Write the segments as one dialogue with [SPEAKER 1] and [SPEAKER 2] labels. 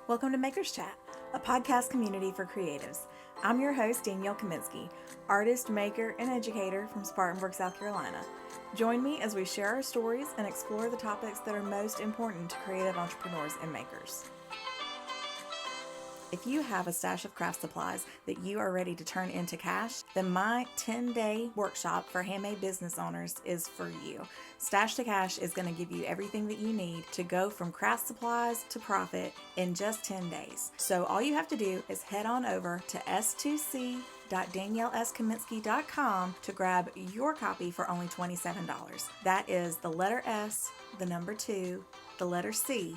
[SPEAKER 1] Welcome to Maker's Chat, a podcast community for creatives. I'm your host, Danielle Kaminsky, artist, maker, and educator from Spartanburg, South Carolina. Join me as we share our stories and explore the topics that are most important to creative entrepreneurs and makers. If you have a stash of craft supplies that you are ready to turn into cash, then my 10-day workshop for handmade business owners is for you. Stash to Cash is going to give you everything that you need to go from craft supplies to profit in just 10 days. So all you have to do is head on over to s2c.danielleskaminsky.com to grab your copy for only $27. That is the letter S, the number 2, the letter C,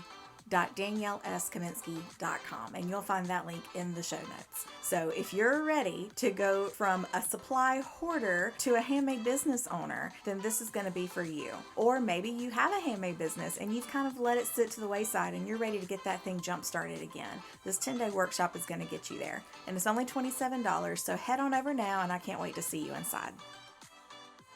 [SPEAKER 1] .danielleskaminsky.com, and you'll find that link in the show notes. So if you're ready to go from a supply hoarder to a handmade business owner, then this is going to be for you. Or maybe you have a handmade business and you've kind of let it sit to the wayside and you're ready to get that thing jump started again. This 10-day workshop is going to get you there, and it's only $27, so head on over now, and I can't wait to see you inside.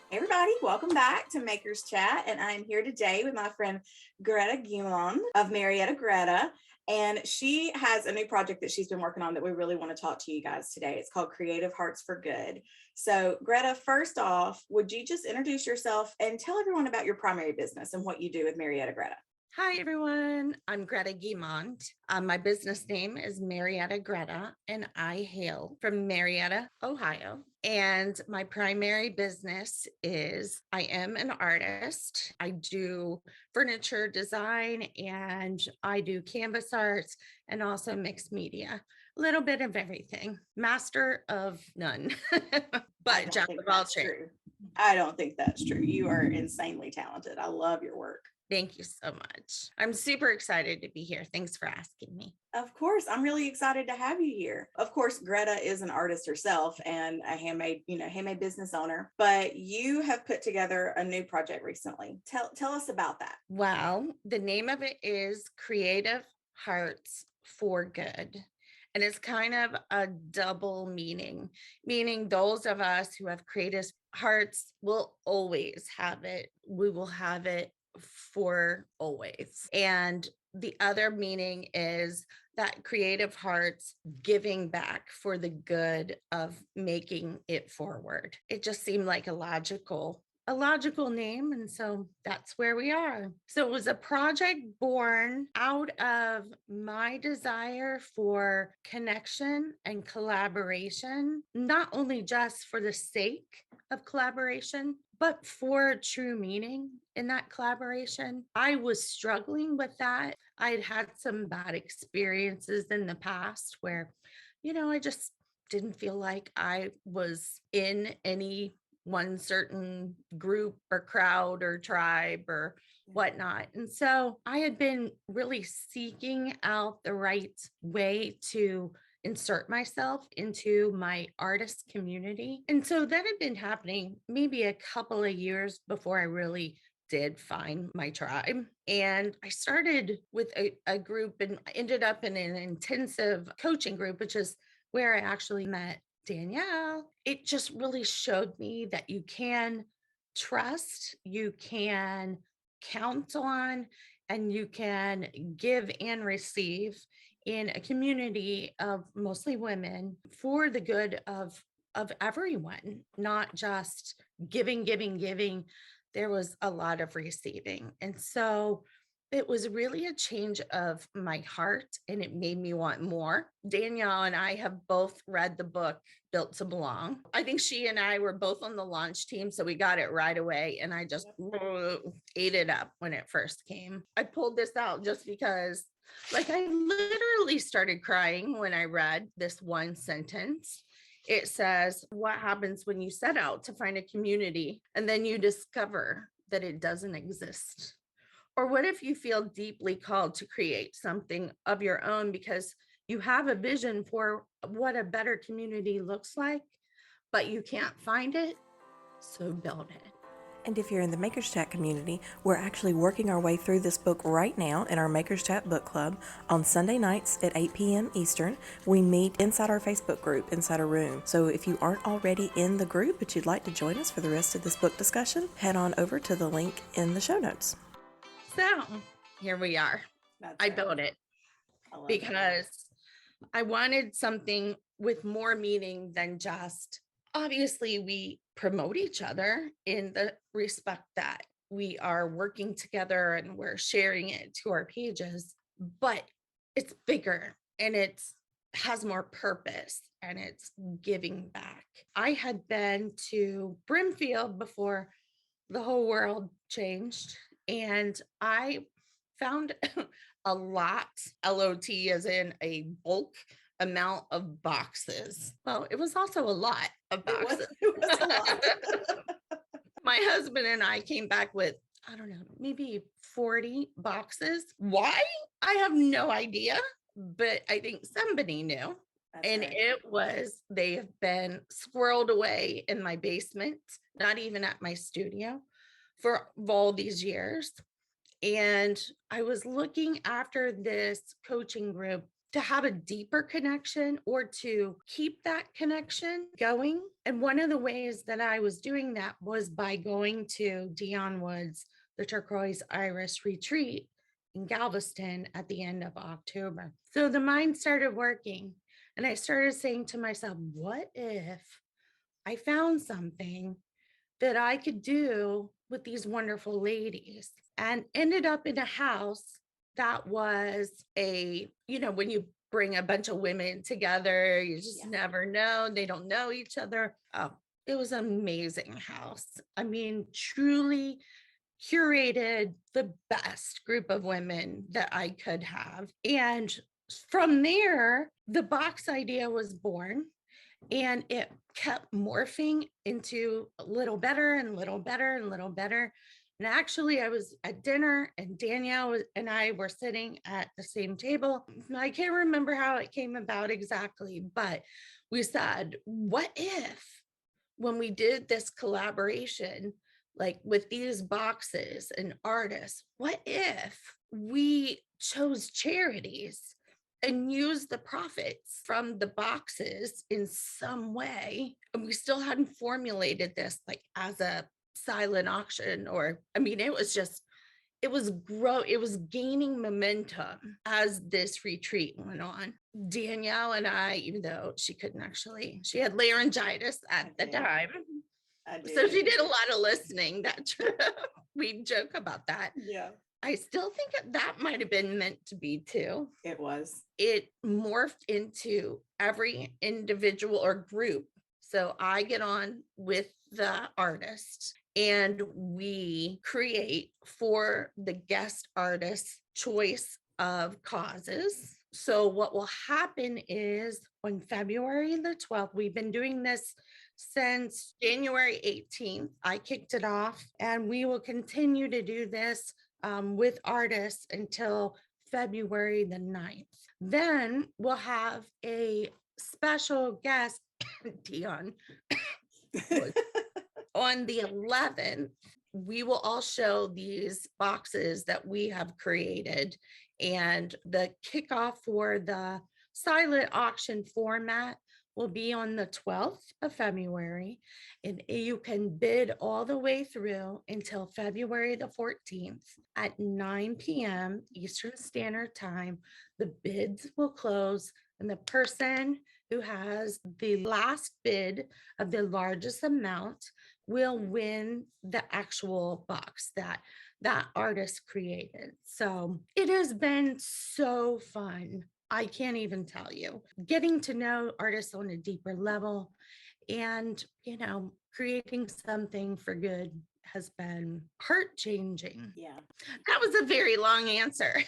[SPEAKER 1] Hey everybody, welcome back to Maker's Chat, and I'm here today with my friend Greta Guimond of Marietta, Gretta, and she has a new project that she's been working on that we really want to talk to you guys today. It's called Creative Hearts for Good. So Greta, first off, would you just introduce yourself and tell everyone about your primary business and what you do with Marietta, Gretta?
[SPEAKER 2] Hi, everyone. I'm Greta Guimond. My business name is Marietta Gretta, and I hail from Marietta, Ohio. And my primary business is I am an artist. I do furniture design and I do canvas arts and also mixed media. A little bit of everything. Master of none, but jack of all trades.
[SPEAKER 1] I don't think that's true. You are insanely talented. I love your work.
[SPEAKER 2] Thank you so much. I'm super excited to be here. Thanks for asking me.
[SPEAKER 1] Of course, I'm really excited to have you here. Of course, Greta is an artist herself and a handmade business owner, but you have put together a new project recently. Tell us about that.
[SPEAKER 2] Well, the name of it is Creative Hearts for Good. And it's kind of a double meaning those of us who have creative hearts will always have it. We will have it for always. And the other meaning is that creative hearts giving back for the good of making it forward. It just seemed like a logical name. And so that's where we are. So it was a project born out of my desire for connection and collaboration, not only just for the sake of collaboration, but for true meaning in that collaboration. I was struggling with that. I'd had some bad experiences in the past where, I just didn't feel like I was in any one certain group or crowd or tribe or whatnot. And so I had been really seeking out the right way to insert myself into my artist community. And so that had been happening maybe a couple of years before I really did find my tribe. And I started with a group and ended up in an intensive coaching group, which is where I actually met Danielle. It just really showed me that you can trust, you can count on, and you can give and receive in a community of mostly women for the good of everyone, not just giving. There was a lot of receiving. And so it was really a change of my heart, and it made me want more. Danielle and I have both read the book Built to Belong. I think she and I were both on the launch team, so we got it right away, and I just ate it up when it first came. I pulled this out just because I literally started crying when I read this one sentence. It says, what happens when you set out to find a community and then you discover that it doesn't exist? Or what if you feel deeply called to create something of your own because you have a vision for what a better community looks like, but you can't find it? So build it.
[SPEAKER 1] And if you're in the Maker's Chat community, we're actually working our way through this book right now in our Maker's Chat book club on Sunday nights at 8 p.m. Eastern. We meet inside our Facebook group, inside a room. So if you aren't already in the group, but you'd like to join us for the rest of this book discussion, head on over to the link in the show notes.
[SPEAKER 2] So here we are. I built it.
[SPEAKER 1] I love that.
[SPEAKER 2] because I wanted something with more meaning than just, obviously, we promote each other in the respect that we are working together and we're sharing it to our pages, but it's bigger and it's has more purpose and it's giving back. I had been to Brimfield before the whole world changed, and I found a lot, LOT as in a bulk amount of boxes. Well, it was also a lot of boxes.
[SPEAKER 1] It was a lot.
[SPEAKER 2] My husband and I came back with, I don't know, maybe 40 boxes. Why? I have no idea, but I think somebody knew.
[SPEAKER 1] That's
[SPEAKER 2] And
[SPEAKER 1] right.
[SPEAKER 2] it was, they have been squirreled away in my basement, not even at my studio, for all these years. And I was looking after this coaching group to have a deeper connection or to keep that connection going. And one of the ways that I was doing that was by going to Dion Woods, the Turquoise Iris retreat in Galveston at the end of October. So the mind started working. And I started saying to myself, what if I found something that I could do with these wonderful ladies? And ended up in a house that was when you bring a bunch of women together, you just never know. They don't know each other. Oh, it was an amazing house. I mean, truly curated the best group of women that I could have. And from there, the box idea was born, and it kept morphing into a little better and little better and little better. And actually, I was at dinner and Danielle and I were sitting at the same table. I can't remember how it came about exactly, but we said, what if when we did this collaboration, like with these boxes and artists, what if we chose charities and used the profits from the boxes in some way? And we still hadn't formulated this like as a silent auction, or I mean, it was gaining momentum as this retreat went on. Danielle and I, even though she had laryngitis at the time, so she did a lot of listening. That we joke about that.
[SPEAKER 1] Yeah.
[SPEAKER 2] I still think that might have been meant to be too.
[SPEAKER 1] It was.
[SPEAKER 2] It morphed into every individual or group. So I get on with the artist and we create for the guest artist choice of causes. So what will happen is on February the 12th, we've been doing this since January 18th. I kicked it off, and we will continue to do this with artists until February the 9th. Then we'll have a special guest, Dion. On the 11th, we will all show these boxes that we have created, and the kickoff for the silent auction format will be on the 12th of February, and you can bid all the way through until February the 14th at 9 p.m. Eastern Standard Time. The bids will close, and the person who has the last bid of the largest amount will win the actual box that artist created. So it has been so fun. I can't even tell you. Getting to know artists on a deeper level and, creating something for good has been heart-changing.
[SPEAKER 1] Yeah.
[SPEAKER 2] That was a very long answer.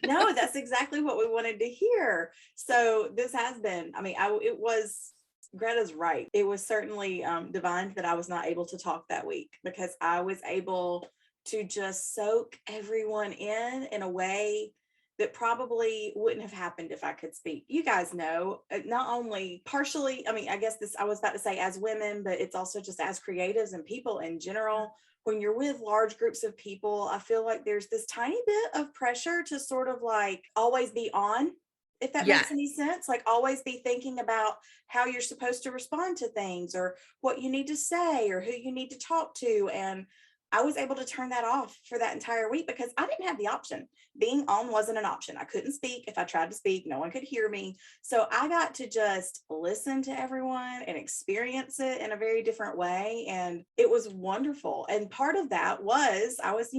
[SPEAKER 1] No, that's exactly what we wanted to hear. So this has been, it was, Greta's right. It was certainly divine that I was not able to talk that week, because I was able to just soak everyone in a way that probably wouldn't have happened if I could speak. You guys know, not only partially, I guess I was about to say as women, but it's also just as creatives and people in general. When you're with large groups of people, I feel like there's this tiny bit of pressure to sort of like always be on, if that makes any sense. Like always be thinking about how you're supposed to respond to things, or what you need to say, or who you need to talk to. And I was able to turn that off for that entire week because I didn't have the option. Being on wasn't an option. I couldn't speak. If I tried to speak, no one could hear me. So I got to just listen to everyone and experience it in a very different way. And it was wonderful. And part of that was I was,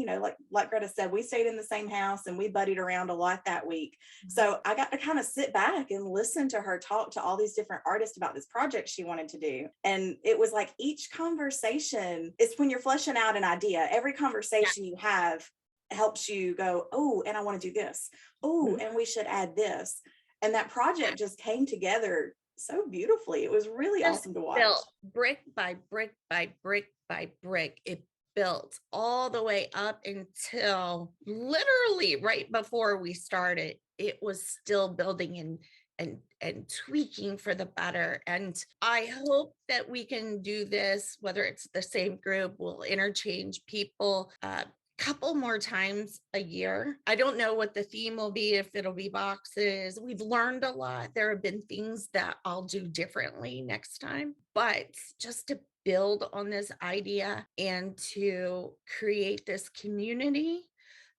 [SPEAKER 1] like Greta said, we stayed in the same house and we buddied around a lot that week. So I got to kind of sit back and listen to her talk to all these different artists about this project she wanted to do. And it was like each conversation is when you're fleshing out an idea. Every conversation you have helps you go, oh, and I want to do this. Oh, and we should add this. And that project just came together so beautifully. It was really awesome to watch.
[SPEAKER 2] Built brick by brick by brick by brick. It built all the way up until literally right before we started. It was still building and tweaking for the better. And I hope that we can do this, whether it's the same group, we'll interchange people a couple more times a year. I don't know what the theme will be, if it'll be boxes. We've learned a lot. There have been things that I'll do differently next time, but just to build on this idea and to create this community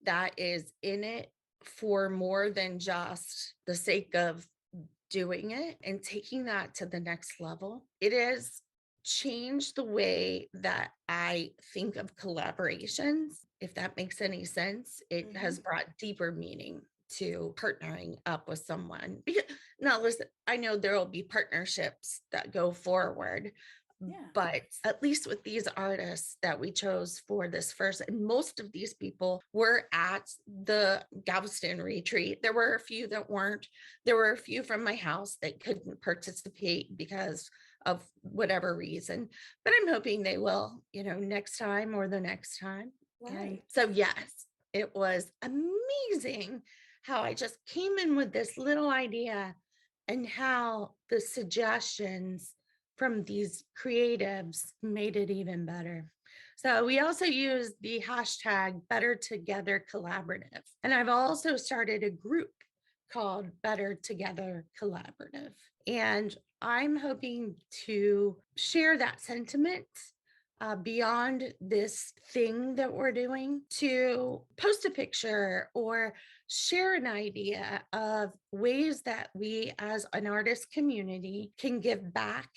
[SPEAKER 2] that is in it for more than just the sake of doing it and taking that to the next level. It has changed the way that I think of collaborations, if that makes any sense. It has brought deeper meaning to partnering up with someone. Because now listen, I know there will be partnerships that go forward. Yeah. But at least with these artists that we chose for this first, and most of these people were at the Galveston retreat. There were a few that weren't. There were a few from my house that couldn't participate because of whatever reason. But I'm hoping they will, next time or the next time. Right. And so yes, it was amazing how I just came in with this little idea and how the suggestions from these creatives made it even better. So we also use the hashtag Better Together Collaborative. And I've also started a group called Better Together Collaborative. And I'm hoping to share that sentiment beyond this thing that we're doing, to post a picture or share an idea of ways that we as an artist community can give back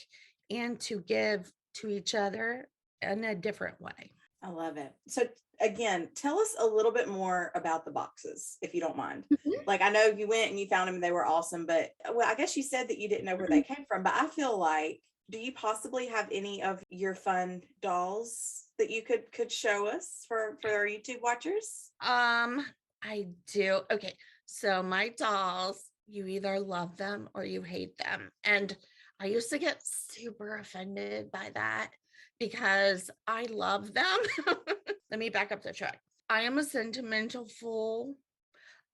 [SPEAKER 2] and to give to each other in a different way.
[SPEAKER 1] I love it. So again, tell us a little bit more about the boxes, if you don't mind. Like, I know you went and you found them and they were awesome, but I guess you said that you didn't know where they came from, but I feel like, do you possibly have any of your fun dolls that you could show us for our YouTube watchers?
[SPEAKER 2] I do. Okay. So my dolls, you either love them or you hate them. And I used to get super offended by that because I love them. Let me back up the track. I am a sentimental fool.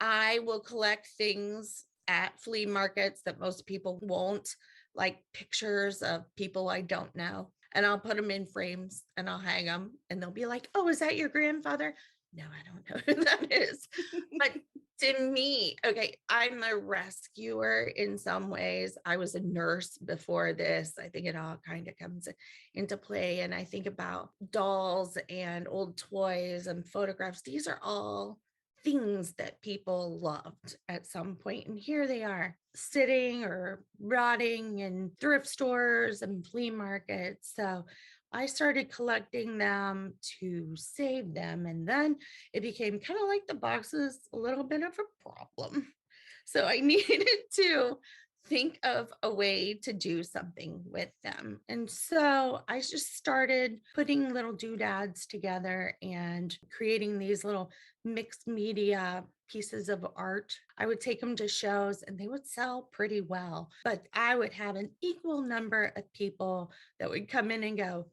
[SPEAKER 2] I will collect things at flea markets that most people won't, like pictures of people I don't know. And I'll put them in frames and I'll hang them and they'll be like, oh, is that your grandfather? No, I don't know who that is. But to me, okay, I'm a rescuer in some ways. I was a nurse before this. I think it all kind of comes into play. And I think about dolls and old toys and photographs. These are all things that people loved at some point. And here they are sitting or rotting in thrift stores and flea markets. So I started collecting them to save them. And then it became kind of like the boxes, a little bit of a problem. So I needed to think of a way to do something with them. And so I just started putting little doodads together and creating these little mixed media pieces of art. I would take them to shows and they would sell pretty well, but I would have an equal number of people that would come in and go,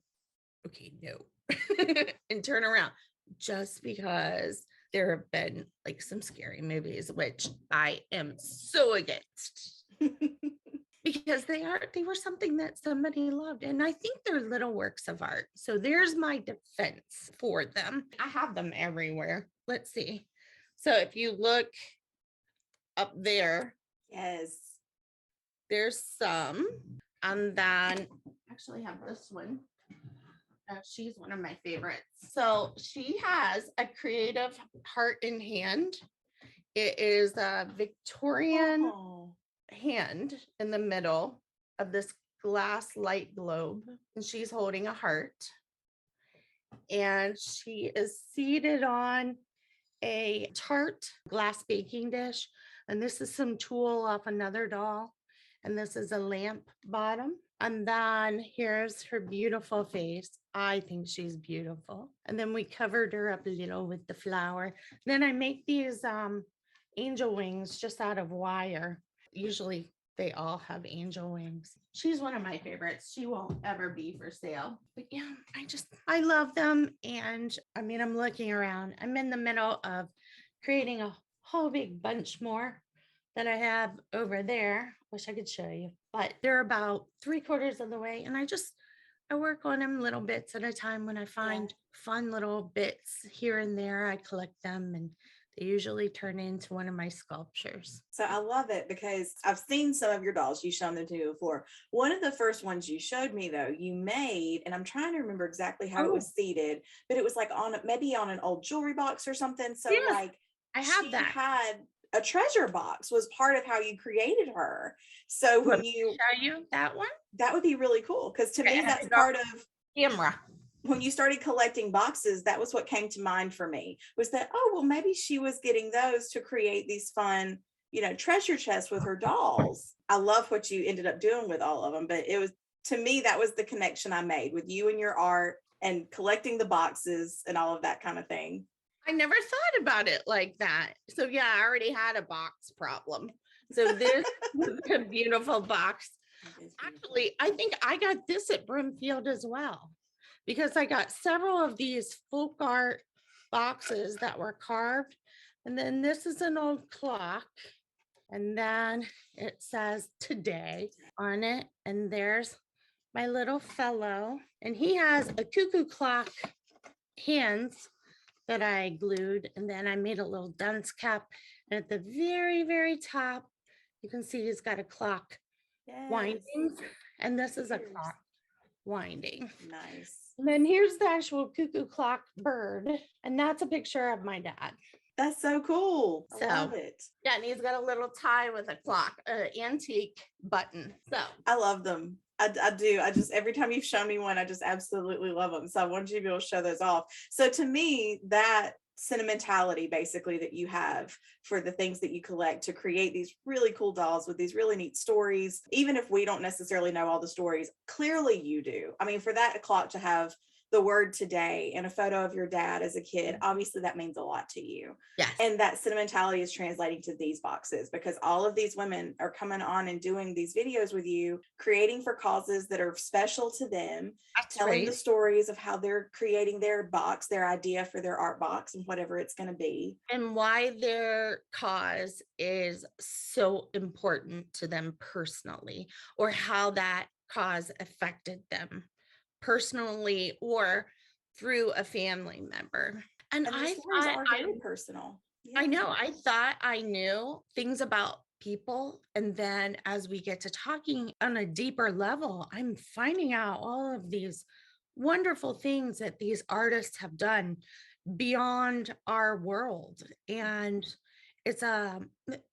[SPEAKER 2] okay, no, and turn around, just because there have been like some scary movies, which I am so against. Because they were something that somebody loved. And I think they're little works of art. So there's my defense for them. I have them everywhere. Let's see. So if you look up there,
[SPEAKER 1] yes,
[SPEAKER 2] there's some. And then actually have this one. She's one of my favorites. So she has a creative heart in hand. It is a Victorian hand in the middle of this glass light globe, and she's holding a heart. And she is seated on a tart glass baking dish. And this is some tulle off another doll. And this is a lamp bottom. And then here's her beautiful face. I think she's beautiful. And then we covered her up a little with the flower. Then I make these angel wings just out of wire. Usually they all have angel wings. She's one of my favorites. She won't ever be for sale. But yeah, I love them. And I mean, I'm looking around. I'm in the middle of creating a whole big bunch more that I have over there. Wish I could show you, but they're about 3/4 of the way. And I work on them little bits at a time. When I find fun little bits here and there, I collect them, and they usually turn into one of my sculptures.
[SPEAKER 1] So I love it because I've seen some of your dolls. You've shown them to me before. One of the first ones you showed me, though, you made, and I'm trying to remember exactly how it was seated, but it was like maybe on an old jewelry box or something. So like
[SPEAKER 2] I have that.
[SPEAKER 1] Had a treasure box was part of how you created her. So when you
[SPEAKER 2] show you that one,
[SPEAKER 1] that would be really cool, because to me that's part of
[SPEAKER 2] camera.
[SPEAKER 1] When you started collecting boxes, that was what came to mind for me, was that, oh, well, maybe she was getting those to create these fun, treasure chests with her dolls. I love what you ended up doing with all of them, but it was, to me, that was the connection I made with you and your art and collecting the boxes and all of that kind of thing.
[SPEAKER 2] I never thought about it like that. So yeah, I already had a box problem. So this is a beautiful box. Actually, I think I got this at Broomfield as well, because I got several of these folk art boxes that were carved. And then this is an old clock. And then it says today on it. And there's my little fellow. And he has a cuckoo clock hands that I glued. And then I made a little dunce cap. And at the very, very top, you can see he's got a clock winding. And this is a clock winding.
[SPEAKER 1] Nice.
[SPEAKER 2] And then here's the actual cuckoo clock bird. And that's a picture of my dad.
[SPEAKER 1] That's so cool. I love it.
[SPEAKER 2] Yeah, and he's got a little tie with a clock, an antique button. So
[SPEAKER 1] I love them. I do. Every time you've shown me one, I just absolutely love them. So I wanted you to be able to show those off. So to me, that sentimentality basically that you have for the things that you collect to create these really cool dolls with these really neat stories, even if we don't necessarily know all the stories, clearly you do. I mean, for that clock to have the word today and a photo of your dad as a kid, obviously that means a lot to you.
[SPEAKER 2] Yes.
[SPEAKER 1] And that sentimentality is translating to these boxes, because all of these women are coming on and doing these videos with you, creating for causes that are special to them. That's telling the stories of how they're creating their box, their idea for their art box, and whatever it's going to be.
[SPEAKER 2] And why their cause is so important to them personally, or how that cause affected them personally or through a family member. And I thought
[SPEAKER 1] are very personal.
[SPEAKER 2] Yeah. I know. I thought I knew things about people. And then as we get to talking on a deeper level, I'm finding out all of these wonderful things that these artists have done beyond our world. And it's an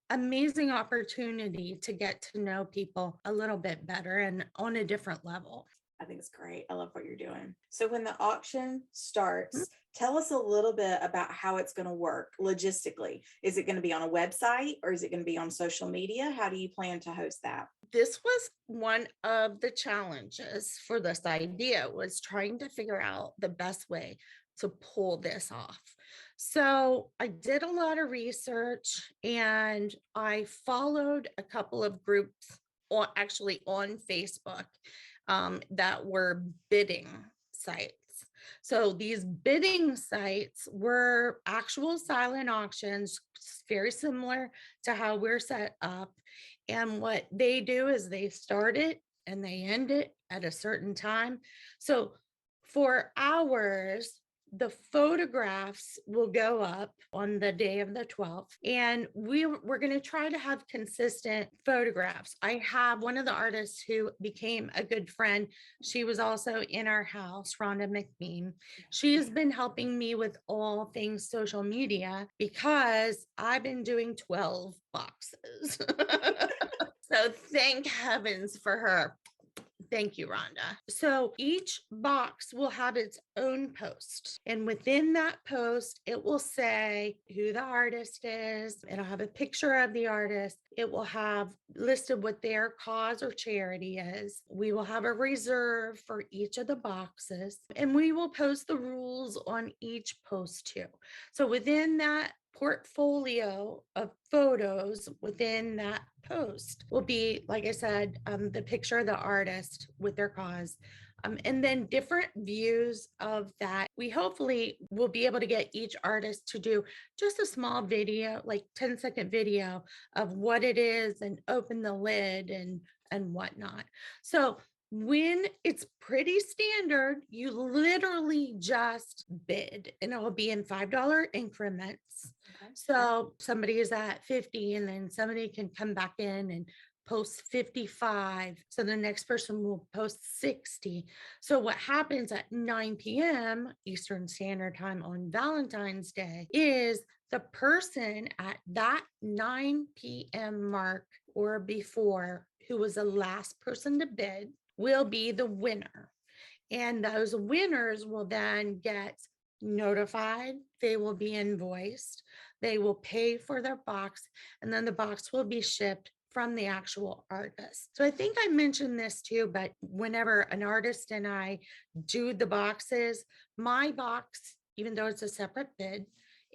[SPEAKER 2] amazing opportunity to get to know people a little bit better and on a different level.
[SPEAKER 1] I think it's great. I love what you're doing. So when the auction starts, tell us a little bit about how it's going to work logistically. Is it going to be on a website, or is it going to be on social media? How do you plan to host that?
[SPEAKER 2] This was one of the challenges for this idea, was trying to figure out the best way to pull this off. So I did a lot of research, and I followed a couple of groups on Facebook that were bidding sites. So these bidding sites were actual silent auctions, very similar to how we're set up. And what they do is they start it and they end it at a certain time. So for hours, the photographs will go up on the day of the 12th, and we're going to try to have consistent photographs. I have one of the artists who became a good friend. She was also in our house, Rhonda McBean. She has been helping me with all things social media because I've been doing 12 boxes. So thank heavens for her. Thank you, Rhonda. So each box will have its own post. And within that post, it will say who the artist is. It'll have a picture of the artist. It will have listed what their cause or charity is. We will have a reserve for each of the boxes. And we will post the rules on each post too. So within that portfolio of photos within that post will be, like I said, the picture of the artist with their cause. And then different views of that. We hopefully will be able to get each artist to do just a small video, like 10-second video of what it is and open the lid and whatnot. So when it's pretty standard, you literally just bid and it will be in $5 increments.
[SPEAKER 1] Okay.
[SPEAKER 2] So somebody is at 50 and then somebody can come back in and post 55. So the next person will post 60. So what happens at 9 p.m. Eastern Standard Time on Valentine's Day is the person at that 9 p.m. mark or before, who was the last person to bid, will be the winner. And those winners will then get notified. They will be invoiced. They will pay for their box, and then the box will be shipped from the actual artist. So I think I mentioned this too, but whenever an artist and I do the boxes, my box, even though it's a separate bid,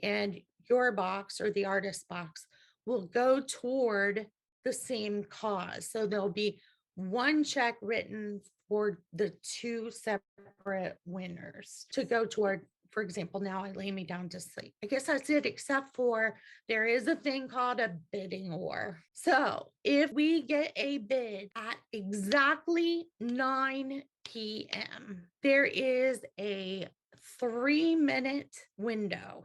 [SPEAKER 2] and your box or the artist's box will go toward the same cause. So there'll be one check written for the two separate winners to go toward. For example, now I lay me down to sleep. I guess that's it, except for there is a thing called a bidding war. So if we get a bid at exactly 9 p.m., there is a 3-minute window.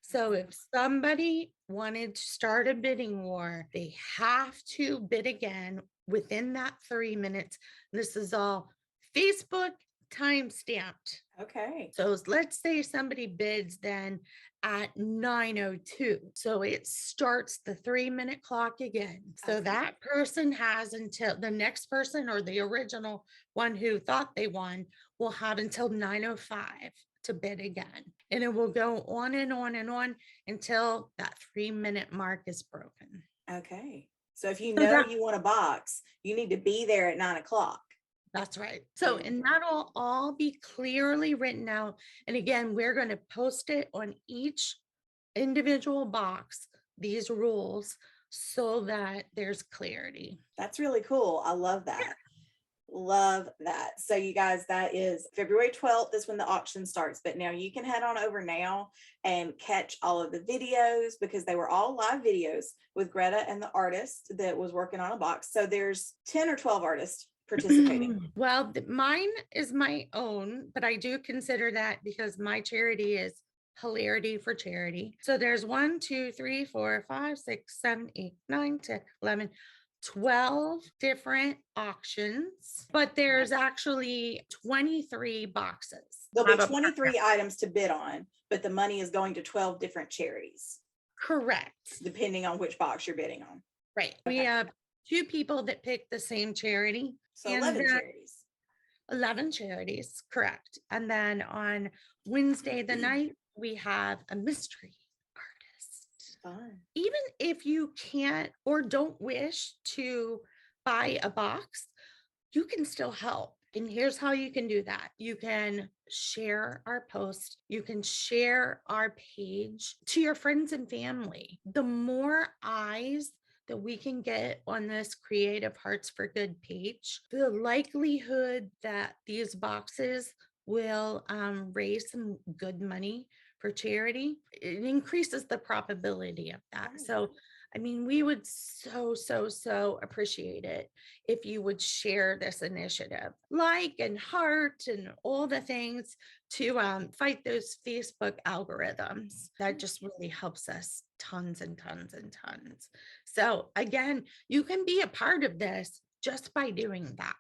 [SPEAKER 2] So if somebody wanted to start a bidding war, they have to bid again within that 3 minutes. This is all Facebook time stamped.
[SPEAKER 1] Okay.
[SPEAKER 2] So let's say somebody bids then at 9:02. So it starts the 3-minute clock again. So that person has until the next person or the original one who thought they won will have until 9:05 to bid again. And it will go on and on and on until that 3-minute mark is broken.
[SPEAKER 1] Okay. So if you know you want a box, you need to be there at 9 o'clock.
[SPEAKER 2] That's right. So, and that'll all be clearly written out. And again, we're going to post it on each individual box, these rules, so that there's clarity.
[SPEAKER 1] That's really cool. I love that. Love that. So you guys, that is February 12th is when the auction starts, but now you can head on over now and catch all of the videos because they were all live videos with Greta and the artist that was working on a box. So there's 10 or 12 artists participating.
[SPEAKER 2] Well, mine is my own, but I do consider that because my charity is Hilarity for Charity. So there's 1, 2, 3, 4, 5, 6, 7, 8, 9, 10, 11, 12 different auctions, but there's actually 23 boxes.
[SPEAKER 1] There'll be 23 items to bid on, but the money is going to 12 different charities.
[SPEAKER 2] Correct.
[SPEAKER 1] Depending on which box you're bidding on.
[SPEAKER 2] Right. Okay. We have 2 people that pick the same charity.
[SPEAKER 1] So 11 charities.
[SPEAKER 2] 11 charities, correct. And then on Wednesday the night, we have a mystery artist.
[SPEAKER 1] Fun.
[SPEAKER 2] Even if you can't or don't wish to buy a box, you can still help. And here's how you can do that. You can share our post. You can share our page to your friends and family. The more eyes that we can get on this Creative Hearts for Good page, the likelihood that these boxes will raise some good money for charity, it increases the probability of that. So I mean, we would so appreciate it if you would share this initiative, like and heart and all the things to fight those Facebook algorithms. That just really helps us tons and tons and tons. So again, you can be a part of this just by doing that.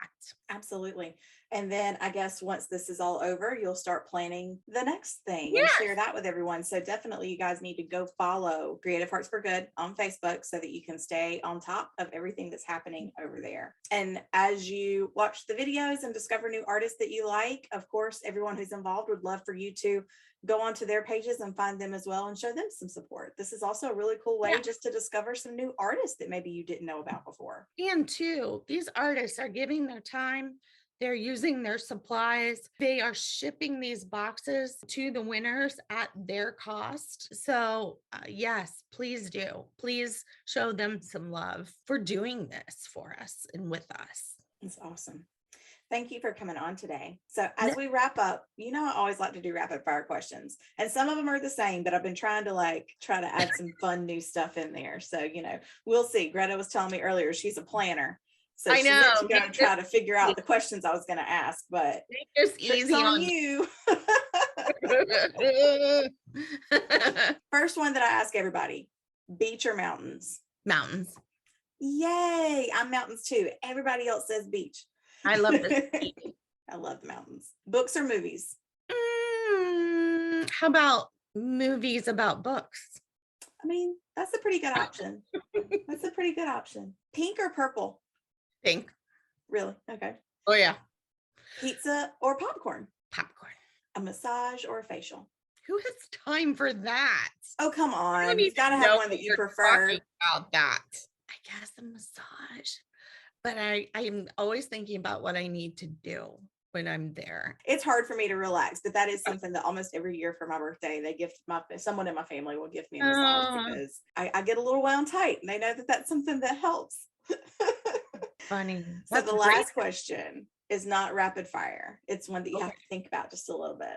[SPEAKER 1] Absolutely. And then I guess once this is all over, you'll start planning the next thing and
[SPEAKER 2] Yes.
[SPEAKER 1] share that with everyone. So definitely you guys need to go follow Creative Hearts for Good on Facebook so that you can stay on top of everything that's happening over there. And as you watch the videos and discover new artists that you like, of course, everyone who's involved would love for you to go onto their pages and find them as well and show them some support. This is also a really cool way just to discover some new artists that maybe you didn't know about before.
[SPEAKER 2] And two, these artists are giving their time. They're using their supplies. They are shipping these boxes to the winners at their cost. So, yes, please do. Please show them some love for doing this for us and with us.
[SPEAKER 1] It's awesome. Thank you for coming on today. So as we wrap up, I always like to do rapid fire questions, and some of them are the same, but I've been trying to add some fun new stuff in there. So, we'll see. Greta was telling me earlier, she's a planner. So
[SPEAKER 2] I
[SPEAKER 1] she
[SPEAKER 2] know.
[SPEAKER 1] meant to go and try to figure out the questions I was going to ask, but
[SPEAKER 2] it's easy
[SPEAKER 1] on you. First one that I ask everybody, beach or mountains?
[SPEAKER 2] Mountains.
[SPEAKER 1] Yay. I'm mountains too. Everybody else says beach.
[SPEAKER 2] I love this.
[SPEAKER 1] I love the mountains. Books or movies?
[SPEAKER 2] How about movies about books?
[SPEAKER 1] I mean, that's a pretty good option. That's a pretty good option. Pink or purple?
[SPEAKER 2] Pink.
[SPEAKER 1] Really? Okay.
[SPEAKER 2] Oh, yeah.
[SPEAKER 1] Pizza or popcorn?
[SPEAKER 2] Popcorn.
[SPEAKER 1] A massage or a facial?
[SPEAKER 2] Who has time for that?
[SPEAKER 1] Oh, come on. You've got to have one that you prefer.
[SPEAKER 2] About that. I guess a massage. But I'm always thinking about what I need to do when I'm there.
[SPEAKER 1] It's hard for me to relax, but that is something that almost every year for my birthday, someone in my family will gift me a massage because I get a little wound tight, and they know that that's something that helps.
[SPEAKER 2] Funny.
[SPEAKER 1] So the last question is not rapid fire. It's one that you have to think about just a little bit.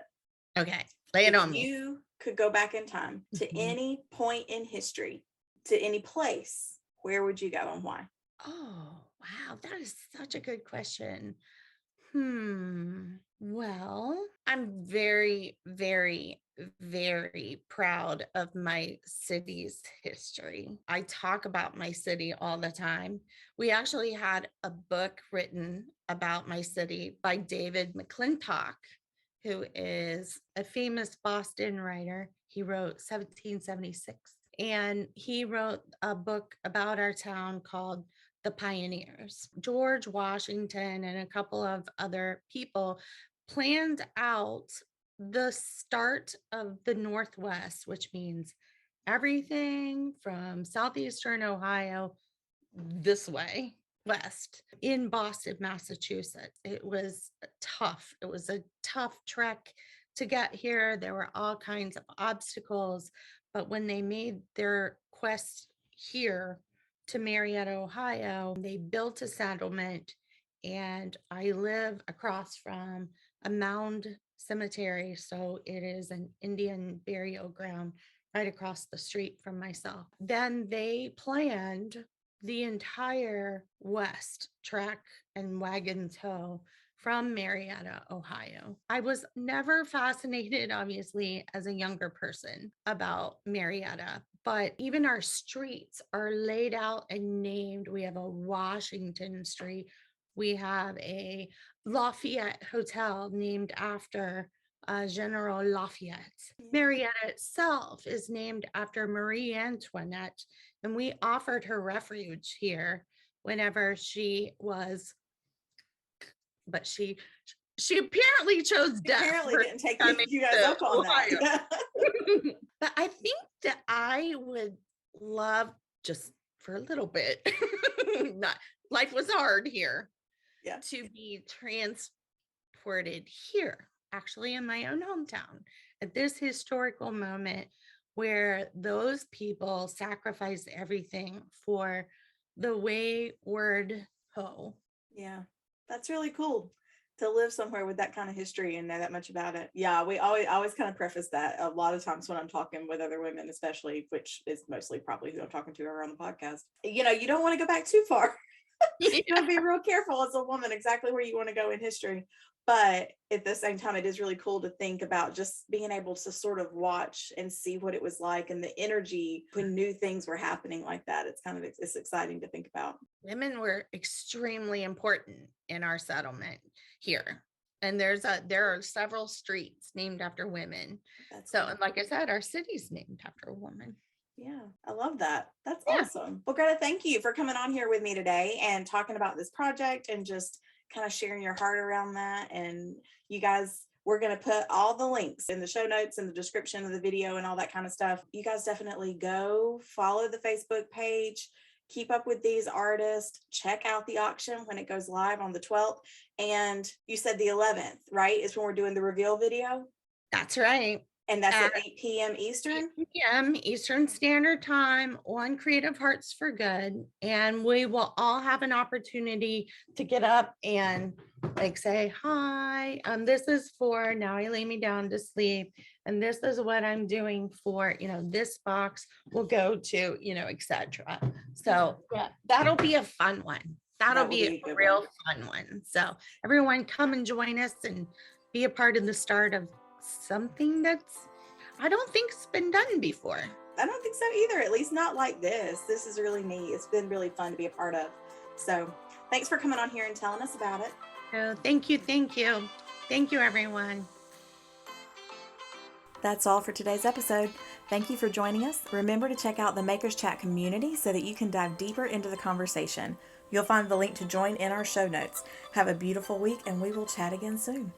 [SPEAKER 2] Okay. Lay it on me.
[SPEAKER 1] You could go back in time to any point in history, to any place, where would you go and why?
[SPEAKER 2] Oh, wow. That is such a good question. Well, I'm very, very, very proud of my city's history. I talk about my city all the time. We actually had a book written about my city by David McClintock, who is a famous Boston writer. He wrote 1776, and he wrote a book about our town called The Pioneers. George Washington and a couple of other people planned out the start of the Northwest, which means everything from southeastern Ohio this way west in Boston, Massachusetts. It was tough. It was a tough trek to get here. There were all kinds of obstacles, but when they made their quest here to Marietta, Ohio, they built a settlement, and I live across from a mound cemetery. So it is an Indian burial ground right across the street from myself. Then they planned the entire west track and wagon tow from Marietta, Ohio. I was never fascinated, obviously, as a younger person about Marietta, but even our streets are laid out and named. We have a Washington Street. We have a Lafayette Hotel named after General Lafayette. Marietta itself is named after Marie Antoinette, and we offered her refuge here whenever she was, but she apparently chose death.
[SPEAKER 1] Apparently didn't take you guys up on that.
[SPEAKER 2] But I think that I would love, just for a little bit, not life was hard here, to be transported here, actually in my own hometown, at this historical moment where those people sacrificed everything for the wayward hoe.
[SPEAKER 1] Yeah, that's really cool. to live somewhere with that kind of history and know that much about it. Yeah, we always kind of preface that a lot of times when I'm talking with other women, especially, which is mostly probably who I'm talking to around the podcast. You know, you don't want to go back too far. You want to be real careful as a woman exactly where you want to go in history. But at the same time, it is really cool to think about just being able to sort of watch and see what it was like and the energy when new things were happening like that. It's exciting to think about.
[SPEAKER 2] Women were extremely important in our settlement here. And there are several streets named after women.
[SPEAKER 1] That's
[SPEAKER 2] So,
[SPEAKER 1] cool.
[SPEAKER 2] and like I said, our city's named after a woman.
[SPEAKER 1] Yeah, I love that. That's
[SPEAKER 2] Yeah.
[SPEAKER 1] awesome. Well, Greta, thank you for coming on here with me today and talking about this project and just kind of sharing your heart around that. And you guys, we're going to put all the links in the show notes and the description of the video and all that kind of stuff. You guys definitely go follow the Facebook page, keep up with these artists, check out the auction when it goes live on the 12th. And you said the 11th, right? Is when we're doing the reveal video.
[SPEAKER 2] That's right.
[SPEAKER 1] And that's at 8 p.m. Eastern?
[SPEAKER 2] 8 p.m. Eastern Standard Time on Creative Hearts for Good. And we will all have an opportunity to get up and like say, hi, this is for Now I Lay Me Down to Sleep. And this is what I'm doing for, this box will go to, etc. So yeah, that'll be a fun one. That'll be a real fun one. So everyone come and join us and be a part of the start of something that's I don't think's been done before.
[SPEAKER 1] I don't think so either, at least not like this. This is really neat. It's been really fun to be a part of. So thanks for coming on here and telling us about it.
[SPEAKER 2] Oh, thank you. Thank you, everyone.
[SPEAKER 1] That's all for today's episode. Thank you for joining us. Remember to check out the Makers Chat community so that you can dive deeper into the conversation. You'll find the link to join in our show notes. Have a beautiful week, and we will chat again soon.